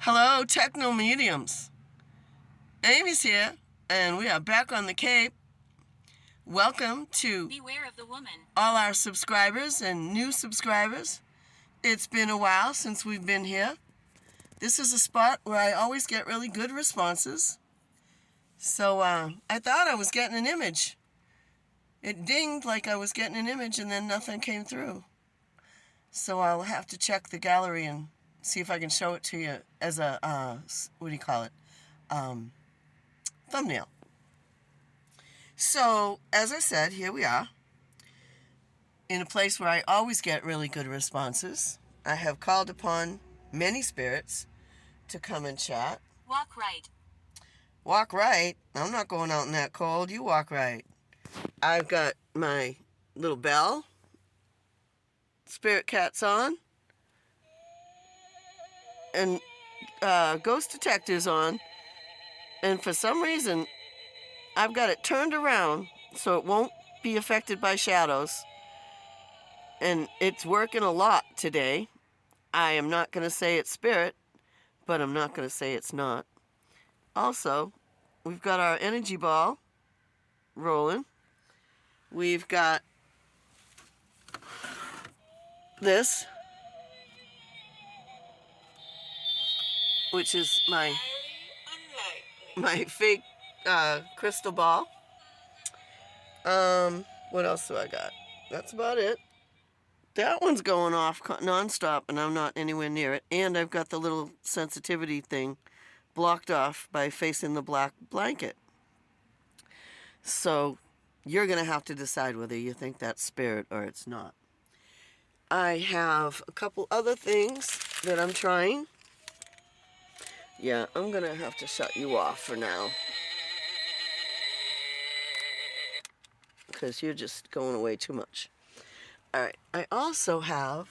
Hello, Techno Mediums. Amy's here, and we are back on the Cape. Welcome to Beware of the Woman. All our subscribers and new subscribers. It's been a while since we've been here. This is a spot where I always get really good responses. So I thought I was getting an image. It dinged like I was getting an image, and then nothing came through. So I'll have to check the gallery and see if I can show it to you as a, thumbnail. So, as I said, here we are, in a place where I always get really good responses. I have called upon many spirits to come and chat. Walk right. Walk right? I'm not going out in that cold. You walk right. I've got my little bell. Spirit cat's on. And ghost detector's on. And for some reason, I've got it turned around so it won't be affected by shadows. And it's working a lot today. I am not going to say it's spirit, but I'm not going to say it's not. Also, we've got our energy ball rolling. We've got this, which is my fake crystal ball. What else do I got? That's about it. That one's going off nonstop, and I'm not anywhere near it. And I've got the little sensitivity thing blocked off by facing the black blanket. So you're going to have to decide whether you think that's spirit or it's not. I have a couple other things that I'm trying. Yeah, I'm going to have to shut you off for now, because you're just going away too much. All right, I also have,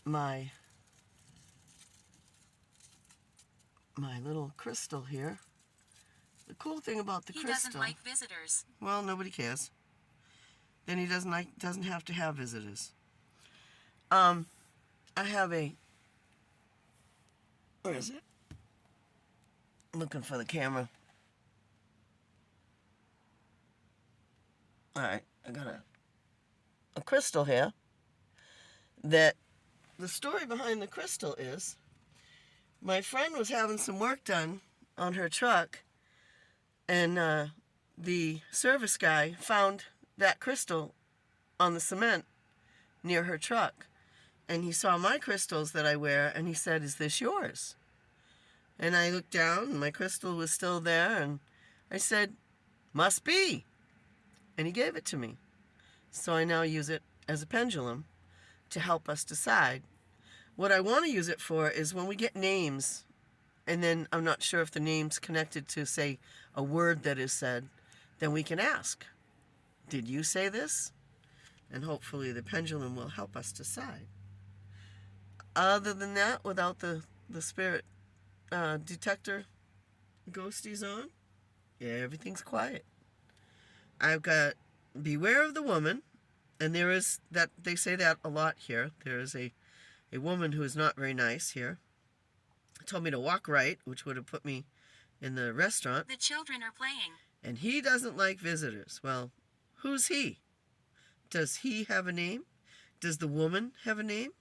my little crystal here. The cool thing about the crystal... He doesn't like visitors. Well, nobody cares. Then he doesn't have to have visitors. I have a... Where is it? Looking for the camera. Alright, I got a crystal here. That the story behind the crystal is, my friend was having some work done on her truck, and the service guy found that crystal on the cement near her truck. And he saw my crystals that I wear, and he said, "Is this yours?" And I looked down, and my crystal was still there, and I said, "Must be." And he gave it to me. So I now use it as a pendulum to help us decide. What I want to use it for is when we get names, and then I'm not sure if the name's connected to, say, a word that is said, then we can ask, "Did you say this?" And hopefully the pendulum will help us decide. Other than that, without the spirit detector ghosties on, yeah, everything's quiet. I've got Beware of the Woman, and there is that, they say that a lot here. There is a woman who is not very nice here. Told me to walk right, which would have put me in the restaurant. The children are playing. And he doesn't like visitors. Well, who's he? Does he have a name? Does the woman have a name?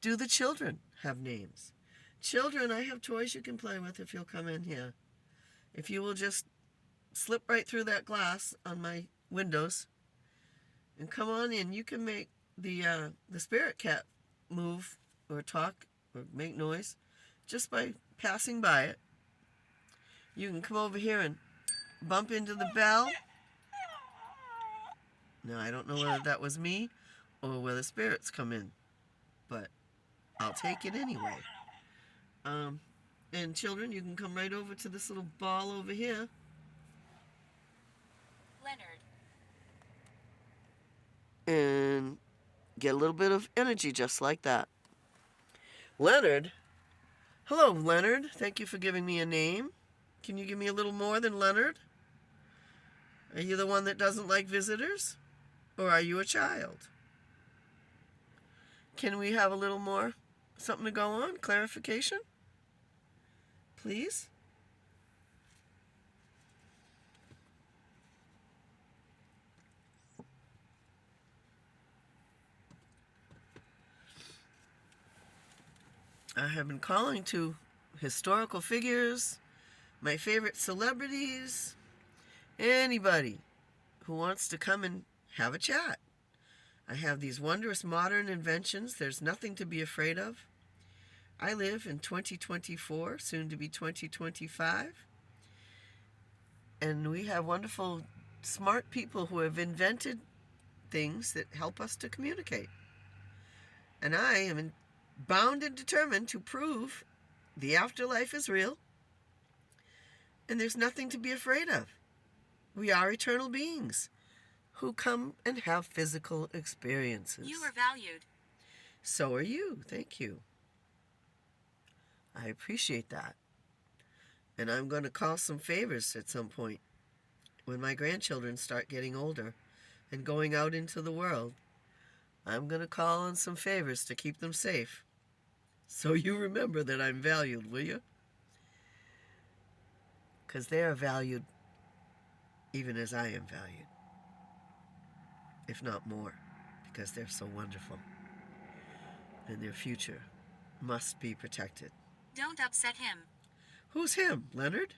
Do the children have names? Children, I have toys you can play with if you'll come in here. If you will just slip right through that glass on my windows and come on in, you can make the spirit cat move or talk or make noise just by passing by it. You can come over here and bump into the bell. Now, I don't know whether that was me or whether spirits come in, but I'll take it anyway. And children, you can come right over to this little ball over here. Leonard. And get a little bit of energy just like that. Leonard? Hello, Leonard. Thank you for giving me a name. Can you give me a little more than Leonard? Are you the one that doesn't like visitors? Or are you a child? Can we have a little more something to go on? Clarification? Please? I have been calling to historical figures, my favorite celebrities, anybody who wants to come and have a chat. I have these wondrous modern inventions. There's nothing to be afraid of. I live in 2024, soon to be 2025. And we have wonderful, smart people who have invented things that help us to communicate. And I am bound and determined to prove the afterlife is real. And there's nothing to be afraid of. We are eternal beings who come and have physical experiences. You are valued. So are you. Thank you. I appreciate that. And I'm going to call some favors at some point when my grandchildren start getting older and going out into the world. I'm going to call on some favors to keep them safe. So you remember that I'm valued, will you? Because they are valued even as I am valued. If not more, because they're so wonderful. And their future must be protected. Don't upset him. Who's him? Leonard?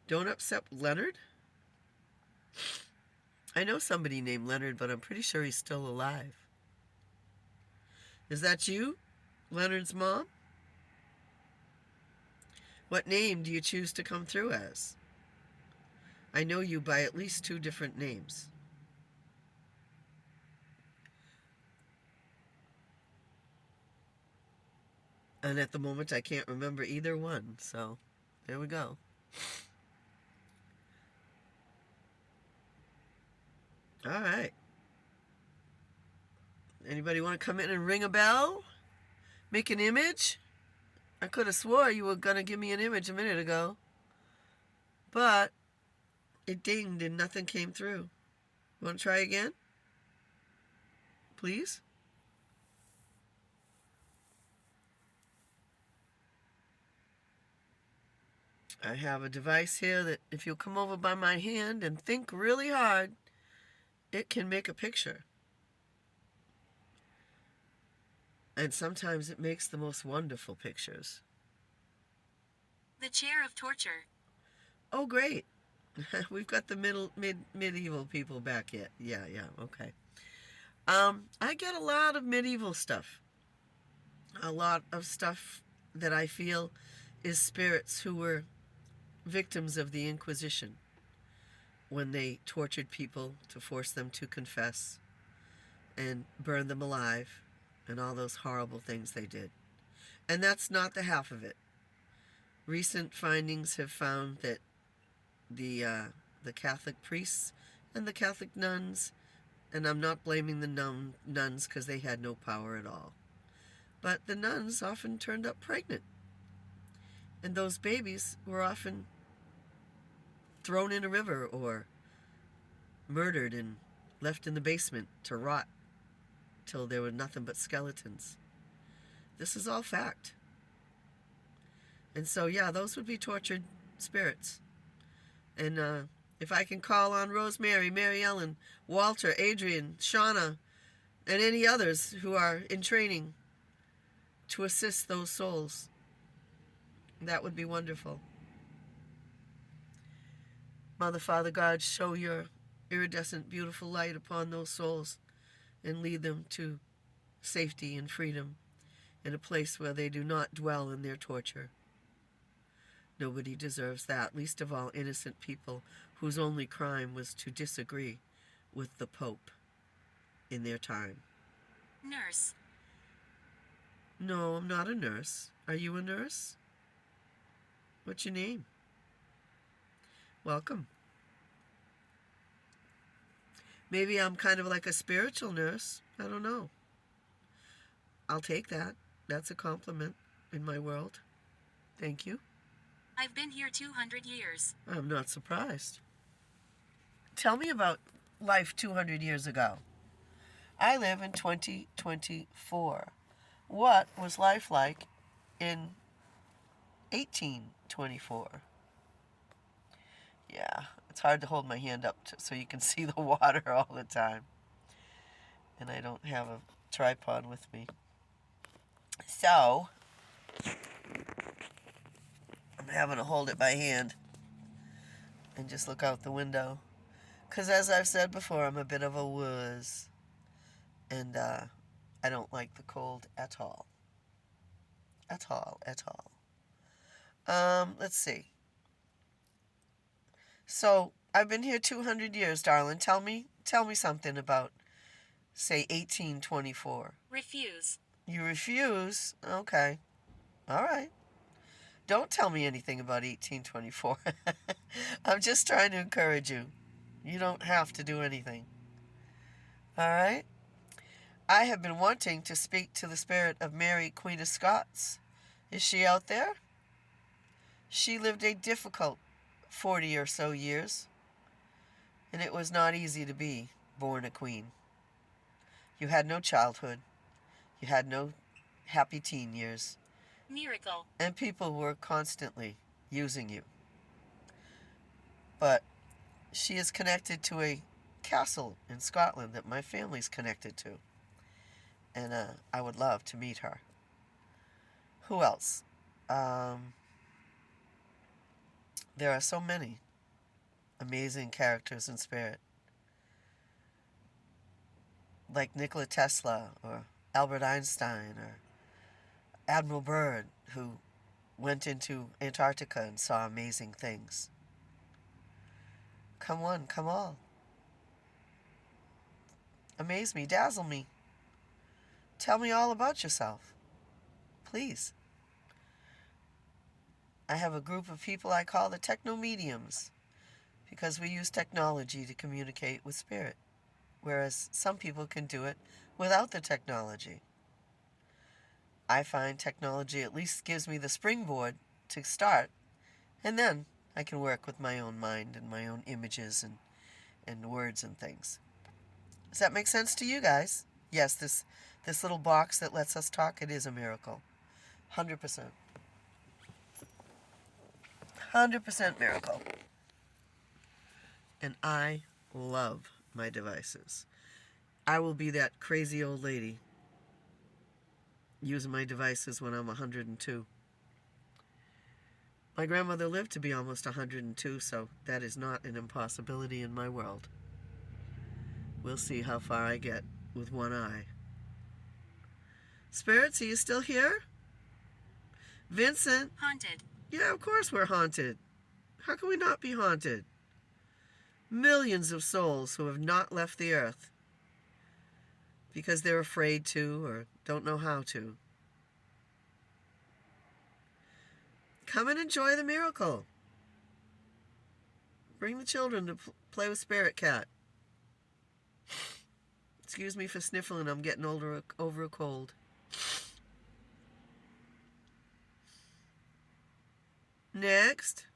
Don't upset Leonard? I know somebody named Leonard, but I'm pretty sure he's still alive. Is that you, Leonard's mom? What name do you choose to come through as? I know you by at least 2 different names. And at the moment, I can't remember either one, so there we go. All right. Anybody want to come in and ring a bell? Make an image? I could have swore you were going to give me an image a minute ago. But it dinged and nothing came through. Want to try again? Please? I have a device here that if you'll come over by my hand and think really hard, it can make a picture. And sometimes it makes the most wonderful pictures. The chair of torture. Oh, great. We've got the medieval people back yet. Yeah, okay. I get a lot of medieval stuff. A lot of stuff that I feel is spirits who were victims of the Inquisition when they tortured people to force them to confess and burn them alive and all those horrible things they did. And that's not the half of it. Recent findings have found that the Catholic priests and the Catholic nuns, and I'm not blaming the nuns because they had no power at all, but the nuns often turned up pregnant. And those babies were often thrown in a river or murdered and left in the basement to rot till there were nothing but skeletons. This is all fact. And so, yeah, those would be tortured spirits. And if I can call on Rosemary, Mary Ellen, Walter, Adrian, Shauna, and any others who are in training to assist those souls, that would be wonderful. Mother, Father, God, show your iridescent, beautiful light upon those souls and lead them to safety and freedom in a place where they do not dwell in their torture. Nobody deserves that, least of all innocent people whose only crime was to disagree with the Pope in their time. Nurse. No, I'm not a nurse. Are you a nurse? What's your name? Welcome. Maybe I'm kind of like a spiritual nurse. I don't know. I'll take that. That's a compliment in my world. Thank you. I've been here 200 years. I'm not surprised. Tell me about life 200 years ago. I live in 2024. What was life like in 1824? Yeah, it's hard to hold my hand up so you can see the water all the time. And I don't have a tripod with me. So, I'm having to hold it by hand and just look out the window. Because as I've said before, I'm a bit of a wuss. And I don't like the cold at all. At all, at all. Let's see. So, I've been here 200 years, darling. Tell me something about, say, 1824. Refuse. You refuse? Okay. All right. Don't tell me anything about 1824. I'm just trying to encourage you. You don't have to do anything. All right? I have been wanting to speak to the spirit of Mary, Queen of Scots. Is she out there? She lived a difficult 40 or so years, and it was not easy to be born a queen. You had no childhood. You had no happy teen years. Miracle. And people were constantly using you. But she is connected to a castle in Scotland that my family's connected to. And I would love to meet her. Who else? There are so many amazing characters in spirit. Like Nikola Tesla or Albert Einstein or Admiral Byrd, who went into Antarctica and saw amazing things. Come one, come all. Amaze me, dazzle me. Tell me all about yourself. Please. I have a group of people I call the techno-mediums because we use technology to communicate with spirit, whereas some people can do it without the technology. I find technology at least gives me the springboard to start, and then I can work with my own mind and my own images and words and things. Does that make sense to you guys? Yes, this little box that lets us talk, it is a miracle. 100%. 100% miracle. And I love my devices. I will be that crazy old lady using my devices when I'm 102. My grandmother lived to be almost 102, so that is not an impossibility in my world. We'll see how far I get with one eye. Spirits, are you still here? Vincent? Haunted. Yeah, of course we're haunted. How can we not be haunted? Millions of souls who have not left the earth because they're afraid to or don't know how to. Come and enjoy the miracle. Bring the children to play with Spirit Cat. Excuse me for sniffling, I'm getting over a cold. Next.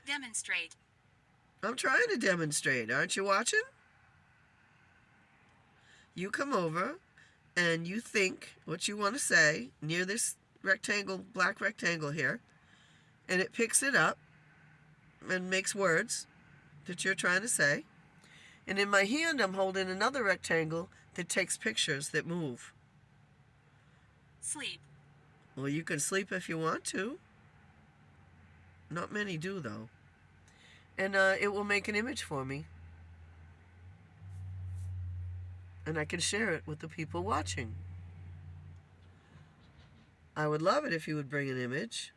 Demonstrate. I'm trying to demonstrate. Aren't you watching? You come over and you think what you want to say near this rectangle, black rectangle here, and it picks it up and makes words that you're trying to say. And in my hand, I'm holding another rectangle that takes pictures that move. Sleep. Well, you can sleep if you want to. Not many do, though. And it will make an image for me. And I can share it with the people watching. I would love it if you would bring an image.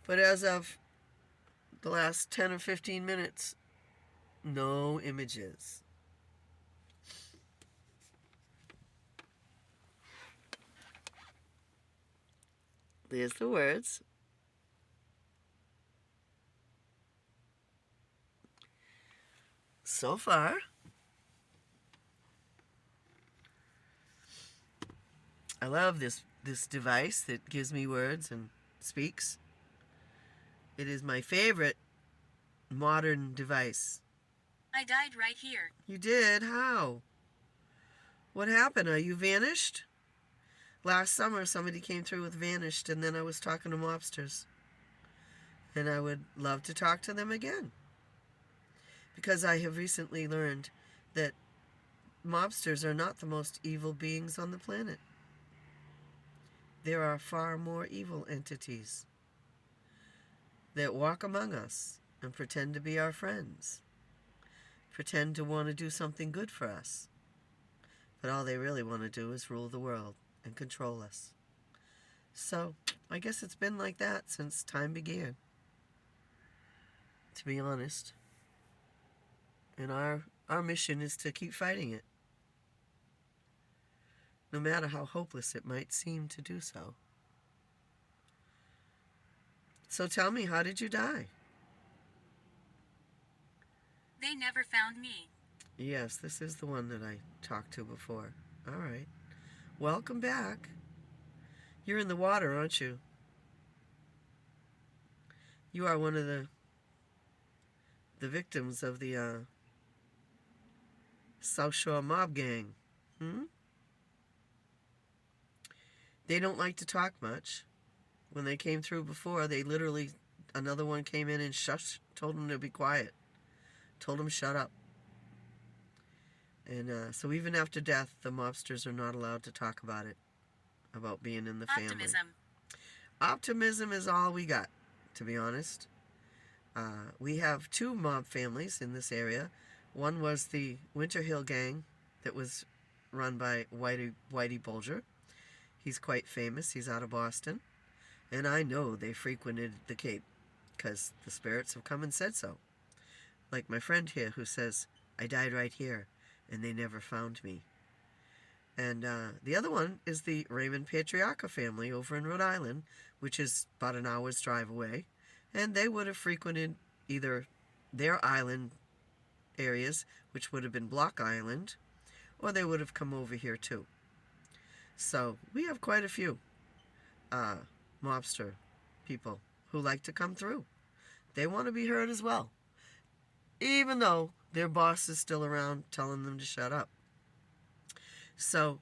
But as of the last 10 or 15 minutes, no images. There's the words. So far, I love this device that gives me words and speaks. It is my favorite modern device. I died right here. You did? How? What happened? Are you vanished? Last summer, somebody came through with vanished, and then I was talking to mobsters. And I would love to talk to them again. Because I have recently learned that mobsters are not the most evil beings on the planet. There are far more evil entities that walk among us and pretend to be our friends, pretend to want to do something good for us. But all they really want to do is rule the world and control us. So, I guess it's been like that since time began, to be honest. And our mission is to keep fighting it, no matter how hopeless it might seem to do so. So tell me, how did you die? They never found me. Yes, this is the one that I talked to before. All right. Welcome back. You're in the water, aren't you? You are one of the victims of the South Shore mob gang. They don't like to talk much. When they came through before, they literally, another one came in and told them to be quiet. Told them shut up. And so even after death, the mobsters are not allowed to talk about it, about being in the family. Optimism. Optimism is all we got, to be honest. We have two mob families in this area. One was the Winter Hill gang that was run by Whitey Bulger. He's quite famous. He's out of Boston. And I know they frequented the Cape because the spirits have come and said so. Like my friend here who says, I died right here and they never found me. And the other one is the Raymond Patriarcha family over in Rhode Island, which is about an hour's drive away. And they would have frequented either their island areas, which would have been Block Island, or they would have come over here too. So we have quite a few mobster people who like to come through. They want to be heard as well, even though their boss is still around telling them to shut up. So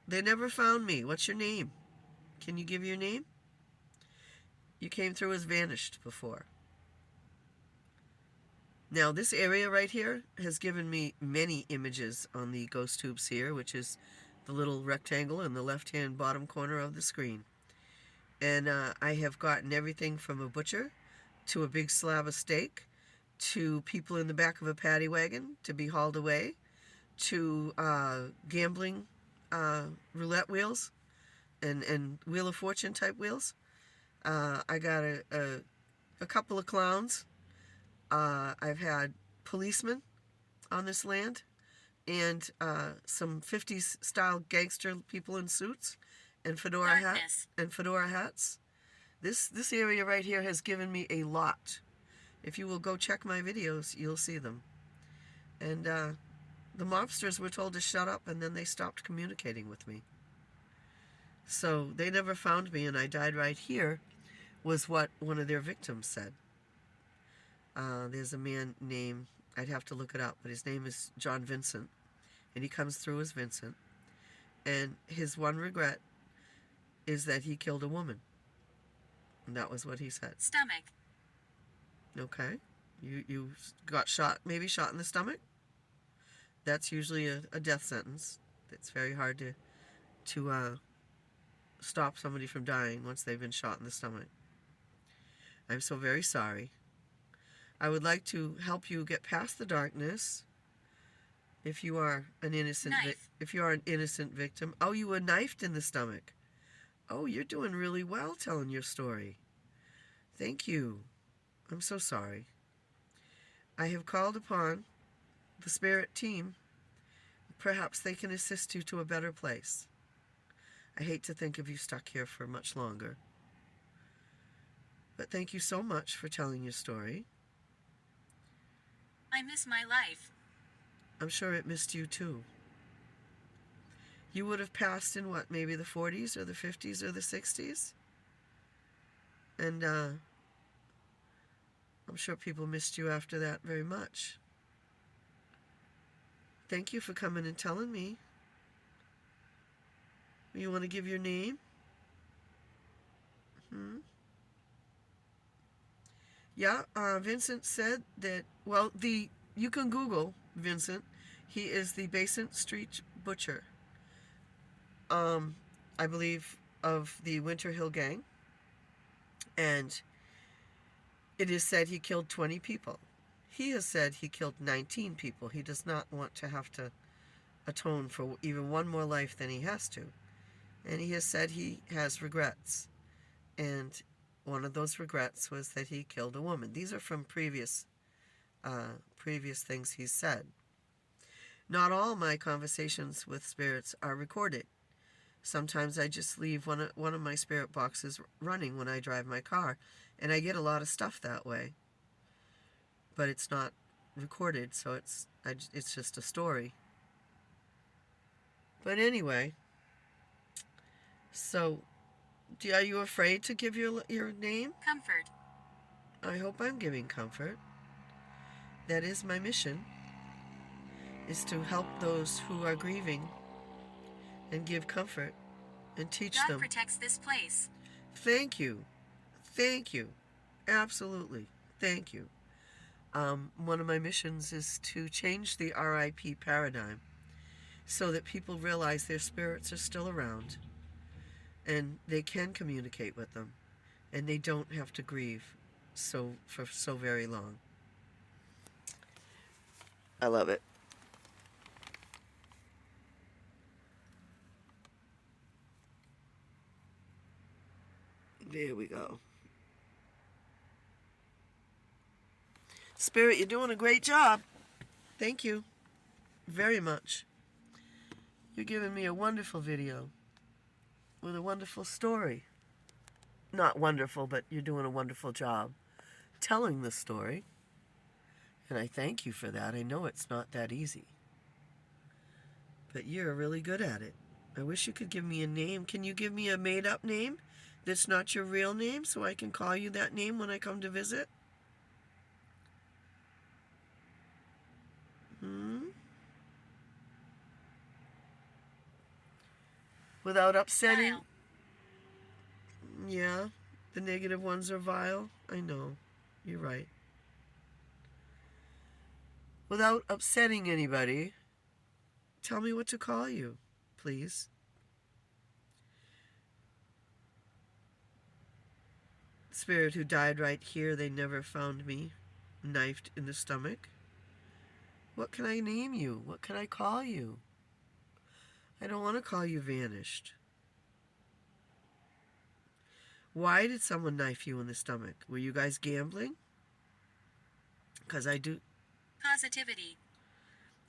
they never found me. What's your name? Can you give your name? You came through as vanished before. Now this area right here has given me many images on the Ghost Tube SEER, which is the little rectangle in the left-hand bottom corner of the screen. And I have gotten everything from a butcher to a big slab of steak to people in the back of a paddy wagon to be hauled away to gambling roulette wheels and Wheel of Fortune type wheels. I got a couple of clowns. I've had policemen on this land and some 50s style gangster people in suits and fedora hats. This area right here has given me a lot. If you will go check my videos, you'll see them. And the mobsters were told to shut up, and then they stopped communicating with me. So they never found me, and I died right here, was what one of their victims said. There's a man named, I'd have to look it up, but his name is John Vincent, and he comes through as Vincent. And his one regret is that he killed a woman. And that was what he said. Stomach. Okay. You got shot, maybe shot in the stomach? That's usually a death sentence. It's very hard to stop somebody from dying once they've been shot in the stomach. I'm so very sorry. I would like to help you get past the darkness. If you are an innocent victim. Oh, you were knifed in the stomach. Oh, you're doing really well telling your story. Thank you. I'm so sorry. I have called upon the spirit team. Perhaps they can assist you to a better place. I hate to think of you stuck here for much longer. But thank you so much for telling your story. I miss my life. I'm sure it missed you too. You would have passed in what, maybe the 40s or the 50s or the 60s? And I'm sure people missed you after that very much. Thank you for coming and telling me. You want to give your name? Yeah, Vincent said that, well, you can Google Vincent. He is the Basement Street Butcher, I believe, of the Winter Hill Gang. And it is said he killed 20 people. He has said he killed 19 people. He does not want to have to atone for even one more life than he has to. And he has said he has regrets. And one of those regrets was that he killed a woman. These are from previous things he's said. Not all my conversations with spirits are recorded. Sometimes I just leave one of my spirit boxes running when I drive my car, and I get a lot of stuff that way. But it's not recorded, so it's just a story. But anyway, so are you afraid to give your name? Comfort. I hope I'm giving comfort. That is my mission, is to help those who are grieving and give comfort and teach God them. protects this place. Thank you. Thank you. Absolutely. Thank you. One of my missions is to change the RIP paradigm so that people realize their spirits are still around and they can communicate with them and they don't have to grieve for so very long. I love it. There we go. Spirit, you're doing a great job. Thank you very much. You're giving me a wonderful video with a wonderful story. Not wonderful, but you're doing a wonderful job telling the story. And I thank you for that. I know it's not that easy. But you're really good at it. I wish you could give me a name. Can you give me a made-up name that's not your real name so I can call you that name when I come to visit? Without upsetting? Vile. Yeah, the negative ones are vile. I know. You're right. Without upsetting anybody, tell me what to call you, please. Spirit who died right here, they never found me, knifed in the stomach. What can I name you? What can I call you? I don't want to call you vanished. Why did someone knife you in the stomach? Were you guys gambling? Because I do. Positivity.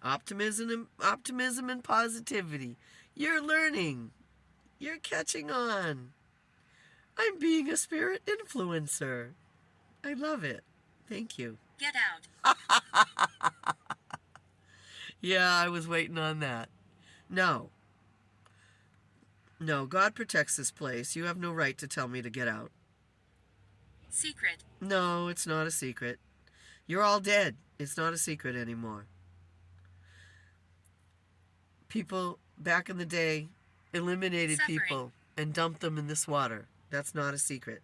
Optimism and positivity. You're learning. You're catching on. I'm being a spirit influencer. I love it. Thank you. Get out. Yeah, I was waiting on that. No, God protects this place. You have no right to tell me to get out. Secret. No, it's not a secret. You're all dead. It's not a secret anymore. People back in the day eliminated Suffering. people and dumped them in this water. That's not a secret.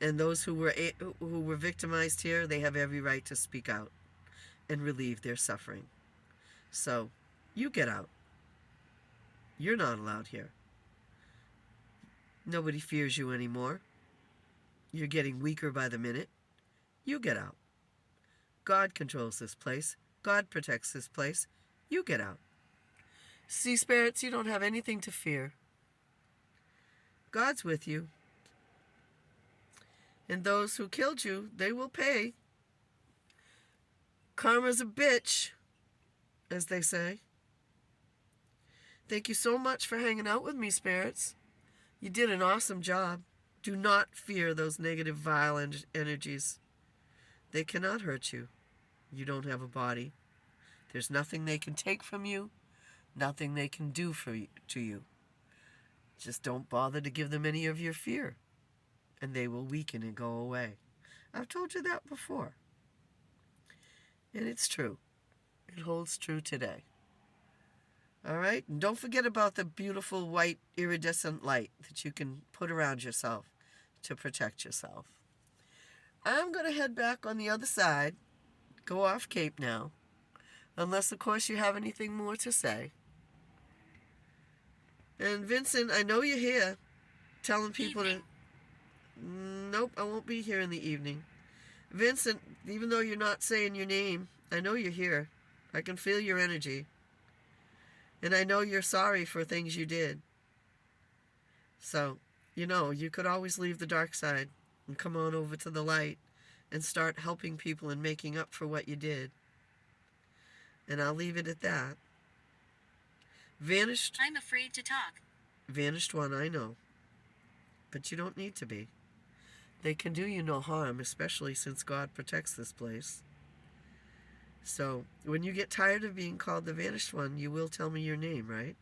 And those who were victimized here, they have every right to speak out and relieve their suffering. So, you get out. You're not allowed here. Nobody fears you anymore. You're getting weaker by the minute. You get out. God controls this place. God protects this place. You get out. See, spirits, you don't have anything to fear. God's with you. And those who killed you, they will pay. Karma's a bitch, as they say. Thank you so much for hanging out with me, spirits. You did an awesome job. Do not fear those negative, vile energies. They cannot hurt you. You don't have a body. There's nothing they can take from you, nothing they can do to you. Just don't bother to give them any of your fear, and they will weaken and go away. I've told you that before. And it's true. It holds true today. All right? And don't forget about the beautiful white iridescent light that you can put around yourself to protect yourself. I'm going to head back on the other side, go off Cape now, unless, of course, you have anything more to say. And Vincent, I know you're here telling people Evening. Nope, I won't be here in the evening. Vincent, even though you're not saying your name, I know you're here. I can feel your energy. And I know you're sorry for things you did. So, you could always leave the dark side and come on over to the light and start helping people and making up for what you did. And I'll leave it at that. Vanished. I'm afraid to talk. Vanished one, I know. But you don't need to be. They can do you no harm, especially since God protects this place. So, when you get tired of being called the Vanished One, you will tell me your name, right?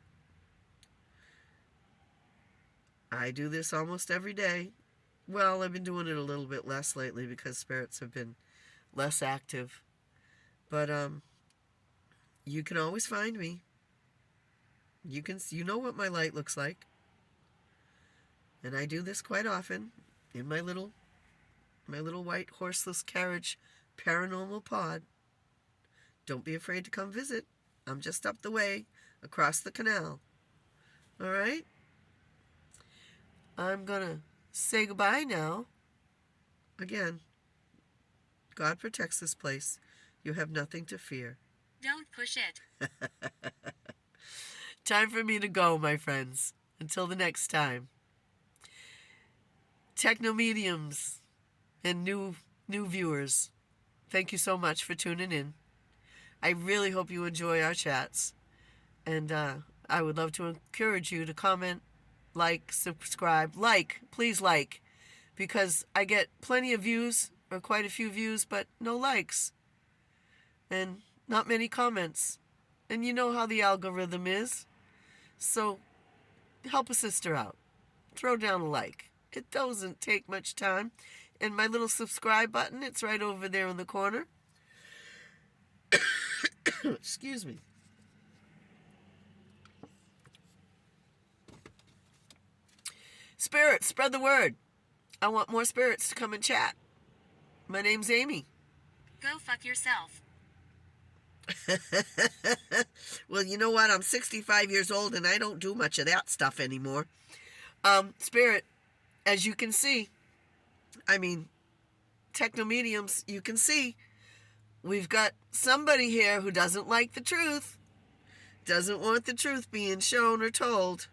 I do this almost every day. Well, I've been doing it a little bit less lately because spirits have been less active. But, you can always find me. You know what my light looks like. And I do this quite often in my little white horseless carriage paranormal pod. Don't be afraid to come visit. I'm just up the way, across the canal. All right? I'm going to say goodbye now. Again, God protects this place. You have nothing to fear. Don't push it. Time for me to go, my friends. Until the next time. Techno mediums and new viewers, thank you so much for tuning in. I really hope you enjoy our chats. And I would love to encourage you to comment, like, subscribe. Please like. Because I get plenty of views, or quite a few views, but no likes. And not many comments. And you know how the algorithm is. So, help a sister out. Throw down a like. It doesn't take much time. And my little subscribe button, it's right over there in the corner. Excuse me. Spirits, spread the word. I want more spirits to come and chat. My name's Amy. Go fuck yourself. Well, you know what? I'm 65 years old and I don't do much of that stuff anymore. Spirit, as you can see, techno mediums, you can see, we've got somebody here who doesn't like the truth, doesn't want the truth being shown or told.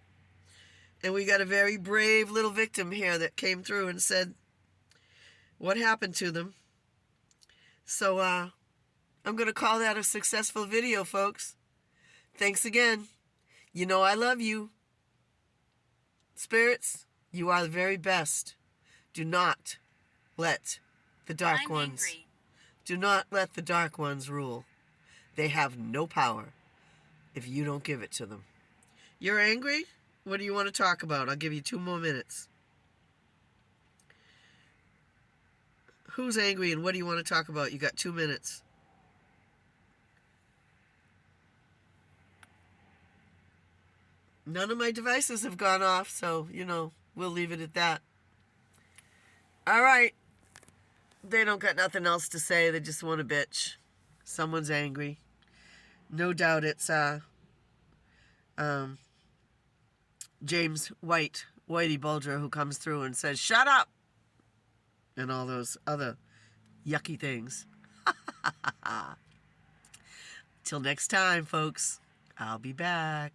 And we got a very brave little victim here that came through and said what happened to them. So, I'm going to call that a successful video, folks. Thanks again. You know I love you. Spirits, you are the very best. Do not let the dark I'm ones... angry. Do not let the dark ones rule. They have no power if you don't give it to them. You're angry? What do you want to talk about? I'll give you 2 more minutes. Who's angry and what do you want to talk about? You got 2 minutes. None of my devices have gone off, so, we'll leave it at that. All right. They don't got nothing else to say. They just want to bitch. Someone's angry. No doubt it's James Whitey Bulger, who comes through and says, "Shut up!" and all those other yucky things. Till next time, folks. I'll be back.